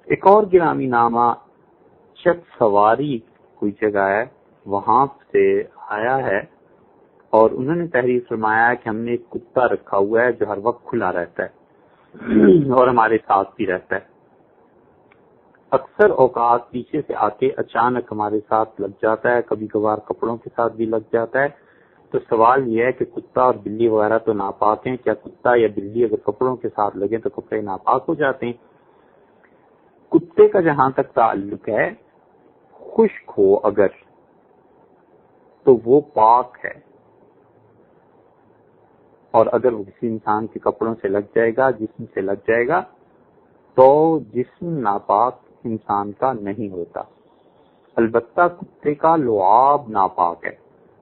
ایک اور گرامی نامہ چت سواری کوئی جگہ ہے، وہاں سے آیا ہے، اور انہوں نے تحریر فرمایا کہ ہم نے ایک کتا رکھا ہوا ہے جو ہر وقت کھلا رہتا ہے اور ہمارے ساتھ بھی رہتا ہے۔ اکثر اوقات پیچھے سے آ کے اچانک ہمارے ساتھ لگ جاتا ہے، کبھی کبھار کپڑوں کے ساتھ بھی لگ جاتا ہے۔ تو سوال یہ ہے کہ کتا اور بلی وغیرہ تو ناپاک ہیں، کیا کتا یا بلی اگر کپڑوں کے ساتھ لگے تو کپڑے ناپاک ہو جاتے ہیں؟ کتے کا جہاں تک تعلق ہے، خشک ہو اگر تو وہ پاک ہے، اور اگر وہ کسی انسان کے کپڑوں سے لگ جائے گا، جسم سے لگ جائے گا، تو جسم ناپاک انسان کا نہیں ہوتا۔ البتہ کتے کا لعاب ناپاک ہے۔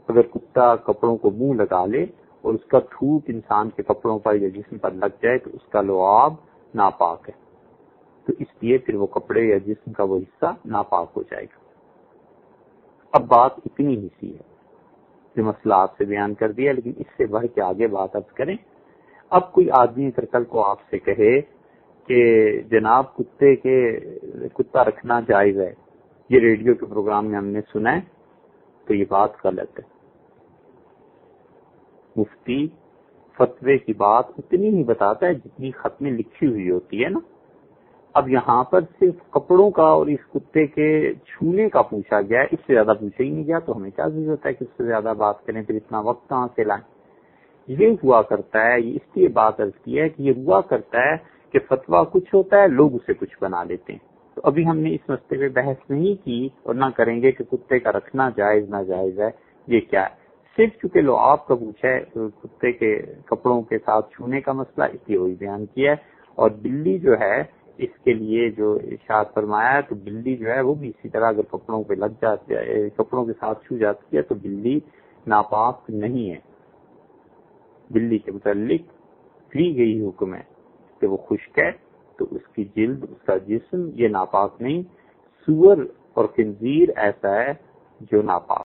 اگر کتا کپڑوں کو منہ لگا لے اور اس کا تھوک انسان کے کپڑوں پر یا جسم پر لگ جائے تو اس کا لعاب ناپاک ہے، تو اس لیے پھر وہ کپڑے یا جسم کا وہ حصہ ناپاک ہو جائے گا۔ اب بات اتنی ہی سی ہے جو مسئلہ آپ سے بیان کر دیا، لیکن اس سے بڑھ کے آگے بات اب کریں۔ اب کوئی آدمی اگر کل کو آپ سے کہے کہ جناب کتا رکھنا جائز ہے، یہ ریڈیو کے پروگرام میں ہم نے سنا ہے، تو یہ بات غلط ہے۔ مفتی فتوے کی بات اتنی ہی بتاتا ہے جتنی خط میں لکھی ہوئی ہوتی ہے نا۔ اب یہاں پر صرف کپڑوں کا اور اس کتے کے چھونے کا پوچھا گیا ہے، اس سے زیادہ پوچھا ہی نہیں گیا، تو ہمیں کیا ضرورت ہے کہ اس سے زیادہ بات کریں، پھر اتنا وقت کہاں سے لائیں۔ یہ ہوا کرتا ہے، یہ اس لیے بات کرتی ہے کہ یہ ہوا کرتا ہے کہ فتویٰ کچھ ہوتا ہے، لوگ اسے کچھ بنا لیتے ہیں۔ تو ابھی ہم نے اس مسئلے پہ بحث نہیں کی اور نہ کریں گے کہ کتے کا رکھنا جائز نہ جائز ہے، یہ کیا ہے۔ صرف چونکہ لعاب کا پوچھا ہے، کتے کے کپڑوں کے ساتھ چھونے کا مسئلہ، اس لیے وہی بیان کیا ہے۔ اور بلی جو ہے، اس کے لیے جو ارشاد فرمایا ہے، تو بلی جو ہے وہ بھی اسی طرح اگر کپڑوں پہ لگ جاتی ہے، کپڑوں کے ساتھ چھو جاتی ہے، تو بلی ناپاک نہیں ہے۔ بلی کے متعلق دی گئی حکم ہے کہ وہ خشک ہے، تو اس کی جلد، اس کا جسم یہ ناپاک نہیں۔ سور اور خنزیر ایسا ہے جو ناپاک